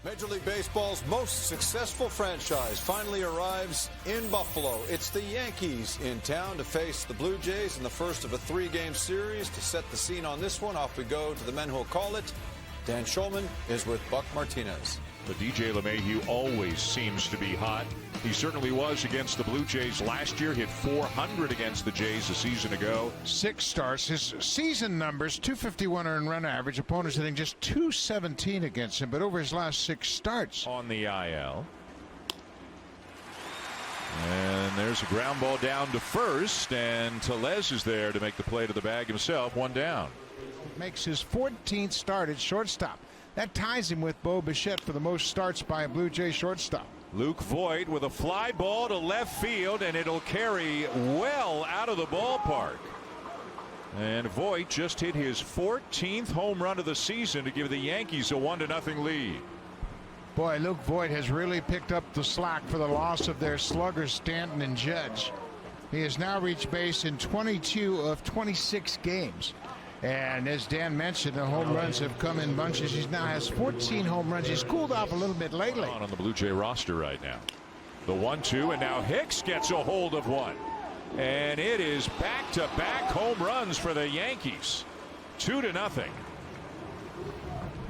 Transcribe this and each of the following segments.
Major League Baseball's most successful franchise finally arrives in Buffalo. It's the Yankees in town to face the Blue Jays in the first of a three-game series. To set the scene on this one, off we go to the men who'll call it. Dan Shulman is with Buck Martinez. But DJ LeMahieu always seems to be hot. He certainly was against the Blue Jays last year. Hit .400 against the Jays a season ago. 6 starts. His season numbers, .251 earned run average. Opponents hitting just .217 against him. But over his last 6 starts. On the IL. And there's a ground ball down to first. And Tellez is there to make the play to the bag himself. 1 down. Makes his 14th start at shortstop. That ties him with Bo Bichette for the most starts by a Blue Jay shortstop. Luke Voit with a fly ball to left field, and it'll carry well out of the ballpark. And Voit just hit his 14th home run of the season to give the Yankees a 1-0 lead. Boy, Luke Voit has really picked up the slack for the loss of their sluggers Stanton and Judge. He has now reached base in 22 of 26 games. And as Dan mentioned, the home runs have come in bunches. He now has 14 home runs. He's cooled off a little bit lately. On the Blue Jay roster right now. The 1-2, and now Hicks gets a hold of one. And it is back-to-back home runs for the Yankees. 2-0.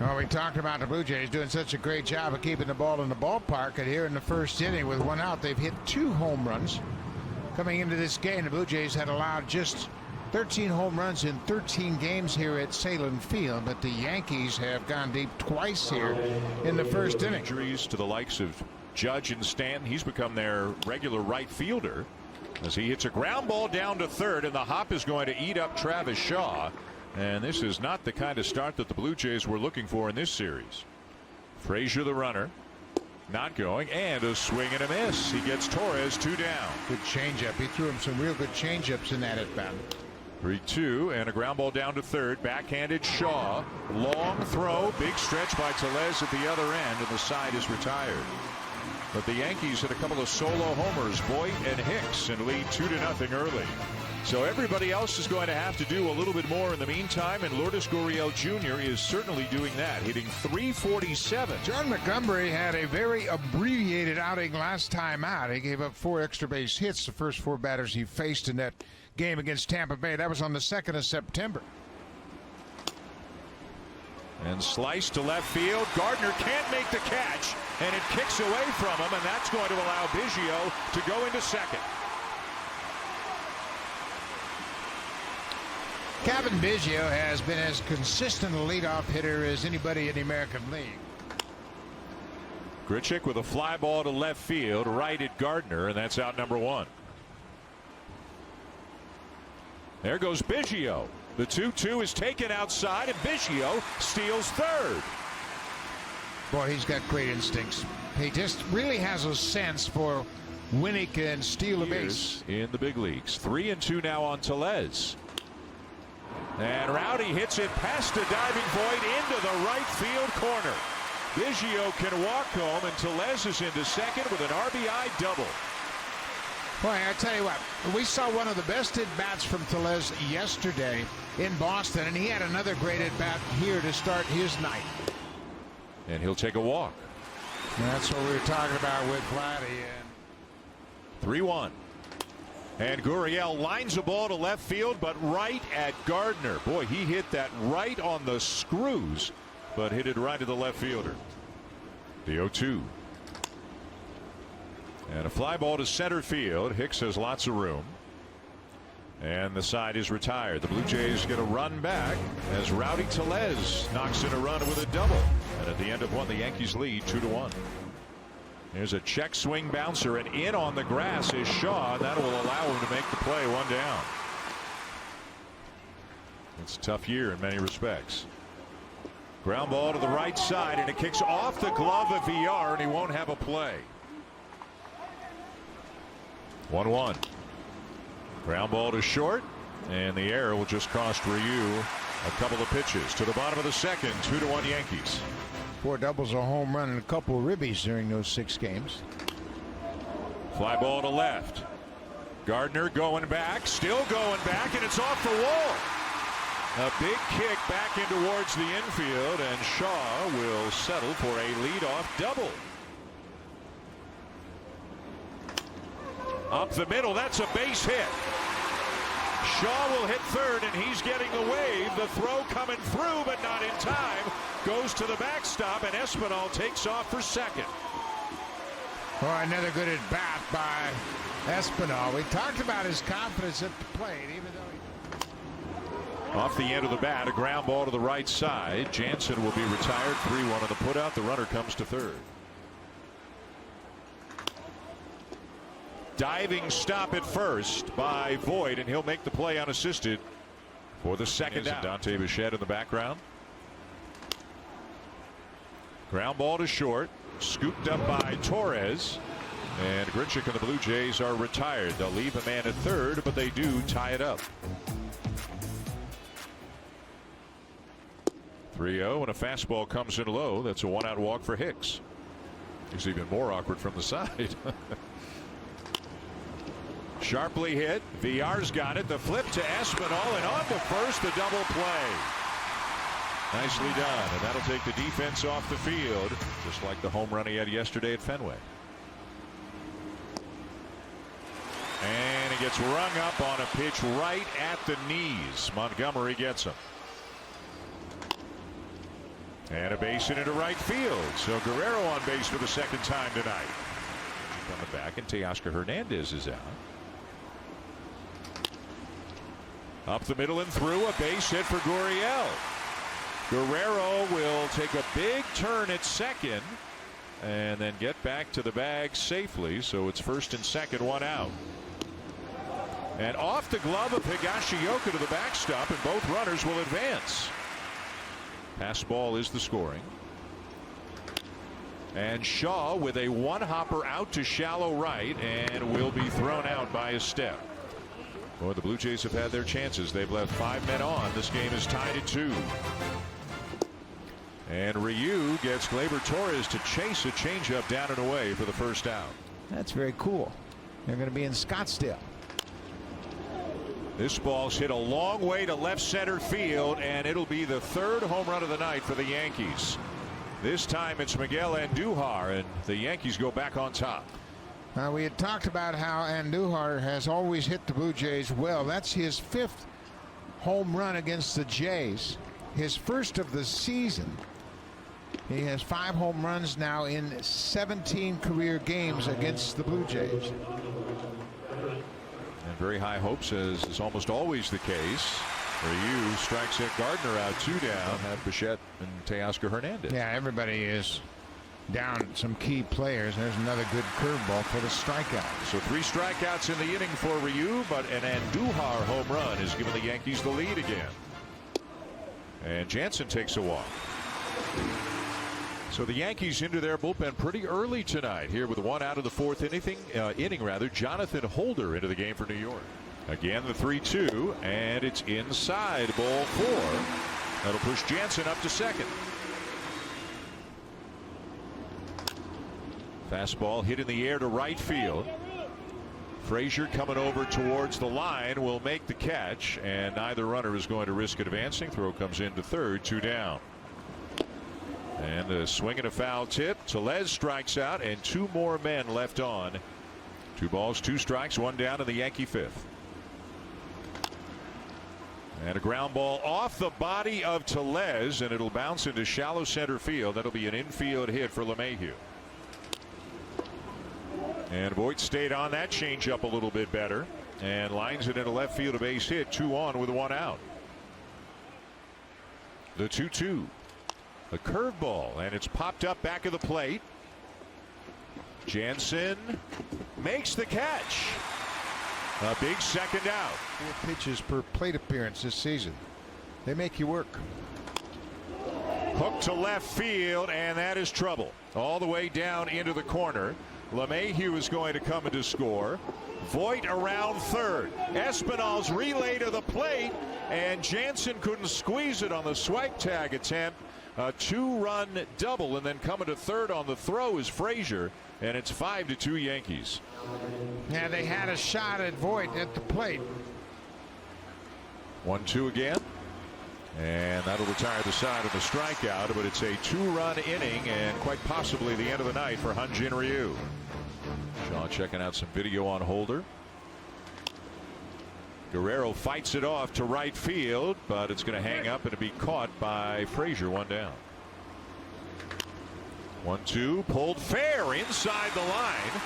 Well, we talked about the Blue Jays doing such a great job of keeping the ball in the ballpark. And here in the first inning with 1 out, they've hit 2 home runs. Coming into this game, the Blue Jays had allowed just 13 home runs in 13 games here at Salem Field, but the Yankees have gone deep twice here in the first inning. Injuries to the likes of Judge and Stanton. He's become their regular right fielder as he hits a ground ball down to third, and the hop is going to eat up Travis Shaw. And this is not the kind of start that the Blue Jays were looking for in this series. Frazier, the runner, not going, and a swing and a miss. He gets Torres 2 down. Good changeup. He threw him some real good changeups in that at bat. 3-2, and a ground ball down to third. Backhanded Shaw. Long throw. Big stretch by Tellez at the other end, and the side is retired. But the Yankees hit a couple of solo homers, Voit and Hicks, and lead 2-0 early. So everybody else is going to have to do a little bit more in the meantime, and Lourdes Gurriel Jr. is certainly doing that, hitting .347. John Montgomery had a very abbreviated outing last time out. He gave up 4 extra base hits, the first 4 batters he faced in that game against Tampa Bay. That was on the 2nd of September. And sliced to left field. Gardner can't make the catch, and it kicks away from him, and that's going to allow Biggio to go into second. Kevin Biggio has been as consistent a leadoff hitter as anybody in the American League. Grichuk with a fly ball to left field, right at Gardner, and that's out number 1. There goes Biggio. The 2-2 is taken outside, and Biggio steals third. Boy, he's got great instincts. He just really has a sense for when he can steal a base. In the big leagues. 3-2 now on Tellez. And Rowdy hits it past the diving Voit into the right field corner. Biggio can walk home, and Tellez is into second with an RBI double. Boy, I tell you what, we saw one of the best at-bats from Tellez yesterday in Boston, and he had another great at-bat here to start his night. And he'll take a walk. And that's what we were talking about with Vladdy. 3-1. And Gurriel lines a ball to left field, but right at Gardner. Boy, he hit that right on the screws, but hit it right to the left fielder. The 0-2. And a fly ball to center field. Hicks has lots of room. And the side is retired. The Blue Jays get a run back as Rowdy Tellez knocks in a run with a double. And at the end of 1, the Yankees lead 2-1. There's a check swing bouncer, and in on the grass is Shaw, and that will allow him to make the play. 1 down. It's a tough year in many respects. Ground ball to the right side, and it kicks off the glove of VR, and he won't have a play. 1-1. Ground ball to short, and the error will just cost Ryu a couple of pitches. To the bottom of the second, 2-1 Yankees. 4 doubles, a home run, and a couple of ribbies during those 6 games. Fly ball to left. Gardner going back, still going back, and it's off the wall. A big kick back in towards the infield, and Shaw will settle for a leadoff double. Up the middle, that's a base hit. Shaw will hit third, and he's getting the wave. The throw coming through, but not in time. Goes to the backstop, and Espinal takes off for second. Oh, another good at bat by Espinal. We talked about his confidence at the plate, even though he... Off the end of the bat, a ground ball to the right side. Jansen will be retired. 3-1 on the putout. The runner comes to third. Diving stop at first by Voit, and he'll make the play unassisted for the second out. Dante Bichette in the background. Ground ball to short, scooped up by Torres, and Grichuk and the Blue Jays are retired. They'll leave a man at third, but they do tie it up. 3-0, and a fastball comes in low. That's a one-out walk for Hicks. He's even more awkward from the side. Sharply hit. Villar's got it. The flip to Espinal, and on to first, the double play. Nicely done, and that'll take the defense off the field, just like the home run he had yesterday at Fenway. And he gets rung up on a pitch right at the knees. Montgomery gets him. And a base hit into right field. So Guerrero on base for the second time tonight. Coming back, and Teoscar Hernandez is out. Up the middle and through, a base hit for Gurriel. Guerrero will take a big turn at second and then get back to the bag safely. So it's first and second, one out. And off the glove of Higashioka to the backstop, and both runners will advance. Pass ball is the scoring. And Shaw with a one-hopper out to shallow right, and will be thrown out by a step. Boy, the Blue Jays have had their chances. They've left 5 men on. This game is tied at 2. And Ryu gets Gleyber Torres to chase a changeup down and away for the first out. That's very cool. They're going to be in Scottsdale. This ball's hit a long way to left center field, and it'll be the third home run of the night for the Yankees. This time it's Miguel Andujar, and the Yankees go back on top. We had talked about how Andujar has always hit the Blue Jays well. That's his 5th home run against the Jays, his first of the season. He has 5 home runs now in 17 career games against the Blue Jays. And very high hopes, as is almost always the case. Ryu strikes at Gardner out, 2 down. Have Bichette and Teoscar Hernandez. Yeah, everybody is down some key players. There's another good curveball for the strikeout. So 3 strikeouts in the inning for Ryu, but an Andujar home run has given the Yankees the lead again. And Jansen takes a walk. So the Yankees into their bullpen pretty early tonight here with 1 out of the 4th inning. Jonathan Holder into the game for New York. Again the 3-2, and it's inside, ball 4. That'll push Jansen up to second. Fastball hit in the air to right field. Frazier coming over towards the line will make the catch, and neither runner is going to risk advancing. Throw comes into third, 2 down. And a swing and a foul tip. Tellez strikes out, and 2 more men left on. 2 balls, 2 strikes, 1 down in the Yankee 5th. And a ground ball off the body of Tellez, and it'll bounce into shallow center field. That'll be an infield hit for LeMahieu. And Voit stayed on that changeup a little bit better and lines it into left field, a base hit, 2 on with 1 out. The 2-2. A curveball, and it's popped up back of the plate. Jansen makes the catch. A big second out. 4 pitches per plate appearance this season. They make you work. Hook to left field, and that is trouble. All the way down into the corner. LeMahieu is going to come in to score. Voit around third. Espinal's relay to the plate, and Jansen couldn't squeeze it on the swipe tag attempt. A 2-run double, and then coming to third on the throw is Frazier, and it's 5-2 Yankees. Yeah, they had a shot at Voit at the plate. 1-2 again. And that'll retire the side of the strikeout, but it's a 2-run inning and quite possibly the end of the night for Hyun-Jin Ryu. Shaw checking out some video on Holder. Guerrero fights it off to right field, but it's going to hang up and to be caught by Frazier. 1 down. 1-2 pulled fair inside the line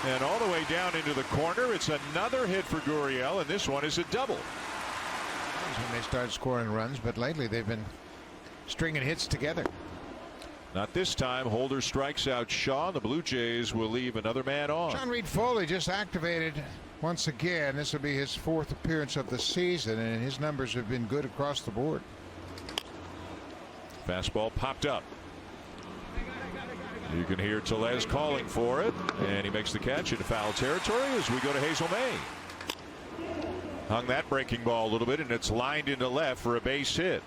and all the way down into the corner. It's another hit for Gurriel, and this one is a double. When they start scoring runs, but lately they've been stringing hits together. Not this time. Holder strikes out Shaw. The Blue Jays will leave another man on. John Reed Foley just activated once again. This will be his 4th appearance of the season, and his numbers have been good across the board. Fastball popped up. You can hear Tellez calling for it, and he makes the catch into foul territory as we go to Hazel May. Hung that breaking ball a little bit, and it's lined into left for a base hit.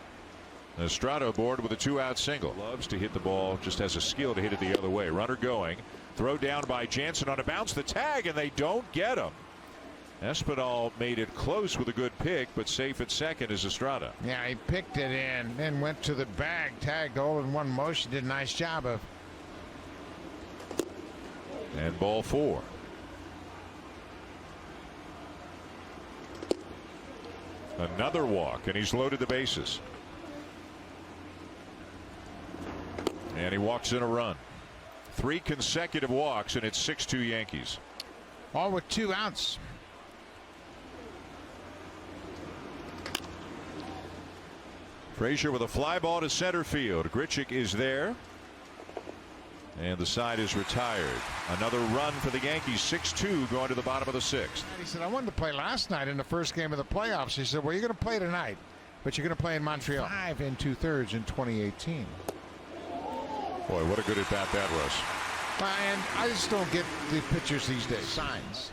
Estrada aboard with a 2-out single. Loves to hit the ball, just has a skill to hit it the other way. Runner going. Throw down by Jansen on a bounce. The tag, and they don't get him. Espinal made it close with a good pick, but safe at second is Estrada. Yeah, he picked it in, then went to the bag, tagged all in one motion. Did a nice job of. And ball 4. Another walk, and he's loaded the bases. And he walks in a run. 3 consecutive walks, and it's 6-2 Yankees. All with 2 outs. Frazier with a fly ball to center field. Grichuk is there. And the side is retired. Another run for the Yankees. 6-2 going to the bottom of the 6th. He said, I wanted to play last night in the first game of the playoffs. He said, well, you're going to play tonight, but you're going to play in Montreal. 5 2/3 in 2018. Boy, what a good at bat that was. And I just don't get the pitchers these days. Signs.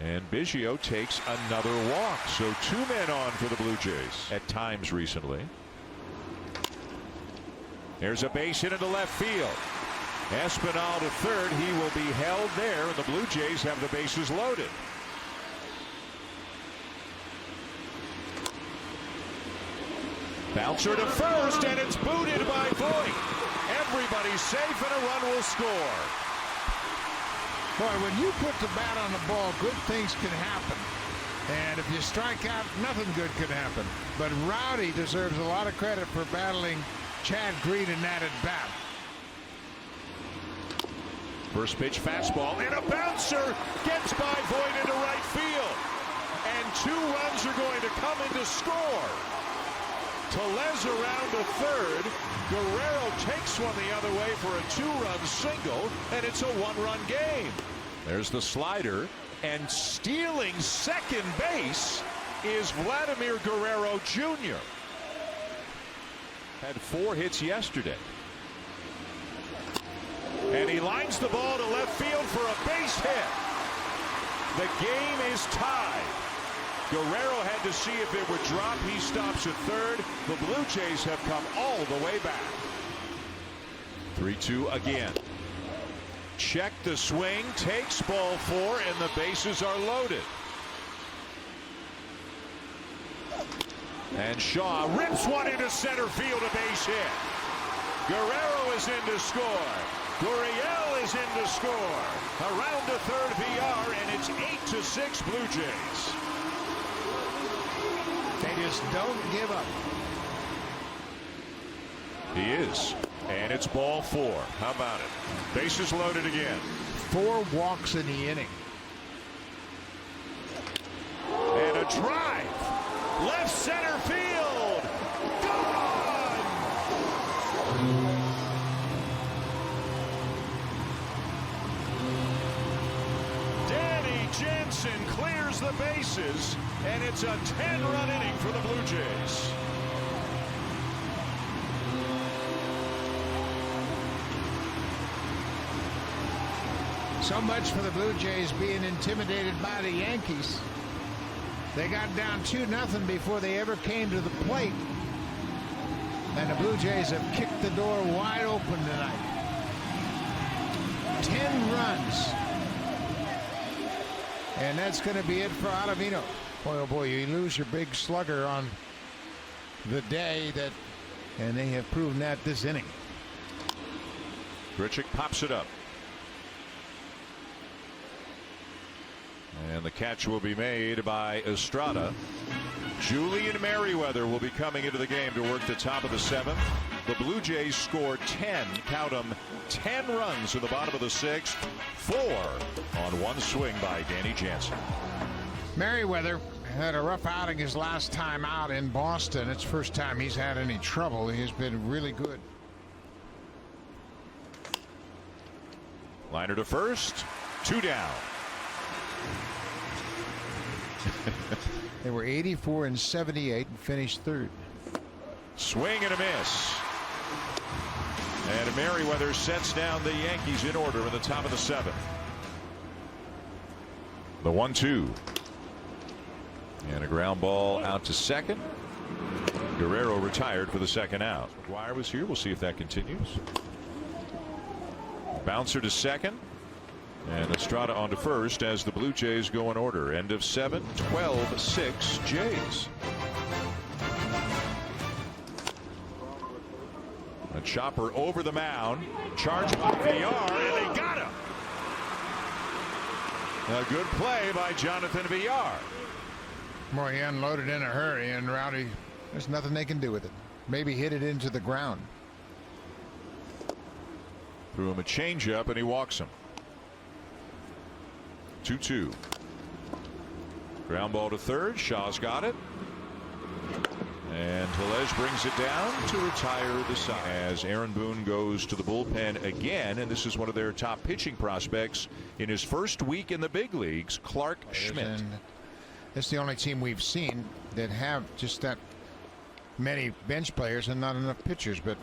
And Biggio takes another walk. So 2 men on for the Blue Jays at times recently. There's a base hit into left field. Espinal to third. He will be held there, and the Blue Jays have the bases loaded. Bouncer to first, and it's booted by Voit. Everybody's safe, and a run will score. Boy, when you put the bat on the ball, good things can happen. And if you strike out, nothing good can happen. But Rowdy deserves a lot of credit for battling Chad Green in that at bat. First pitch fastball, and a bouncer gets by Voit into right field. And 2 runs are going to come in to score. Tellez around to third. Guerrero takes one the other way for a 2-run single, and it's a 1-run game. There's the slider, and stealing second base is Vladimir Guerrero Jr. Had 4 hits yesterday. And he lines the ball to left field for a base hit. The game is tied. Guerrero had to see if it would drop. He stops at third. The Blue Jays have come all the way back. 3-2 again. Check the swing, takes ball 4, and the bases are loaded. And Shaw rips one into center field, a base hit. Guerrero is in to score. Gurriel is in to score. Around to third VR, and it's 8-6 Blue Jays. They just don't give up. He is. And it's ball 4. How about it? Bases loaded again. 4 walks in the inning. And a drive. Left center field. Gone! Danny Jansen clears the bases, and it's a 10-run inning for the Blue Jays. So much for the Blue Jays being intimidated by the Yankees. They got down 2-0 before they ever came to the plate. And the Blue Jays have kicked the door wide open tonight. 10 runs. And that's going to be it for Ottavino. Boy, oh boy, you lose your big slugger on the day that, and they have proven that this inning. Grichuk pops it up. And the catch will be made by Estrada. Julian Merriweather will be coming into the game to work the top of the 7th. The Blue Jays score 10, count them, 10 runs in the bottom of the 6th. 4 on one swing by Danny Jansen. Merriweather had a rough outing his last time out in Boston. It's the first time he's had any trouble. He's been really good. Liner to first, 2 down. They were 84 and 78 and finished 3rd. Swing and a miss. And Merriweather sets down the Yankees in order in the top of the 7th. The 1-2. And a ground ball out to second. Guerrero retired for the second out. McGuire was here. We'll see if that continues. Bouncer to second. And Estrada on to first as the Blue Jays go in order. End of 7, 12-6 Jays. A chopper over the mound. Charged by Villar, and they got him. A good play by Jonathan Villar. Boy, he unloaded in a hurry, and Rowdy, there's nothing they can do with it. Maybe hit it into the ground. Threw him a changeup, and he walks him. 2-2. Ground ball to third. Shaw's got it. And Tellez brings it down to retire the side. As Aaron Boone goes to the bullpen again, and this is one of their top pitching prospects in his first week in the big leagues, Clark Schmidt. And it's the only team we've seen that have just that many bench players and not enough pitchers, but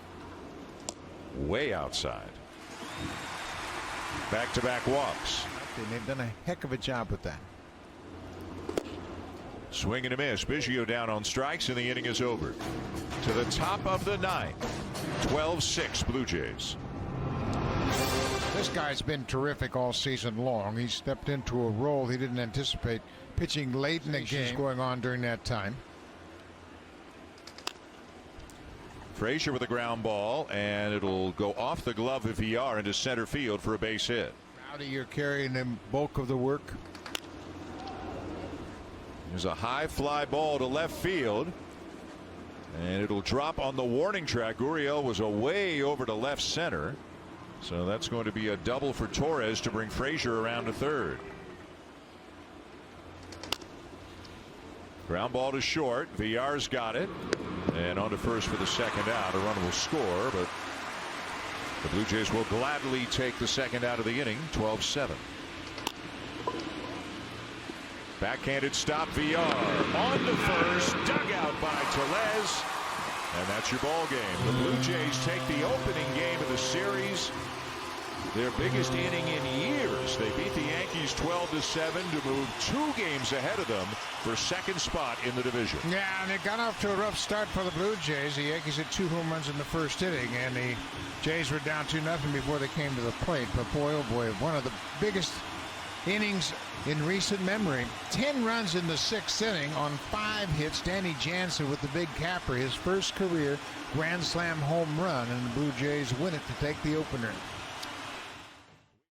way outside. Back-to-back walks. and they've done a heck of a job with that. Swing and a miss. Biggio down on strikes, and the inning is over. To the top of the ninth. 12-6 Blue Jays. This guy's been terrific all season long. He stepped into a role he didn't anticipate, pitching late in the game going on during that time. Frazier with a ground ball, and it'll go off the glove of Villar into center field for a base hit. Rowdy, you're carrying the bulk of the work. There's a high fly ball to left field, and it'll drop on the warning track. Gurriel was away over to left center, so that's going to be a double for Torres to bring Frazier around to third. Ground ball to short. Villar's got it, and on to first for the second out. A run will score, but the Blue Jays will gladly take the second out of the inning. 12-7. Backhanded stop. Villar on to first, dug out by Tellez, and that's your ball game. The Blue Jays take the opening game of the series, their biggest inning in years. They beat the Yankees 12-7 to move 2 games ahead of them for second spot in the division. Yeah, and it got off to a rough start for the Blue Jays. The Yankees had 2 home runs in the first inning, and the Jays were down 2-0 before they came to the plate. But boy, oh boy, one of the biggest innings in recent memory. 10 runs in the 6th inning on 5 hits. Danny Jansen with the big capper, his first career Grand Slam home run, and the Blue Jays win it to take the opener.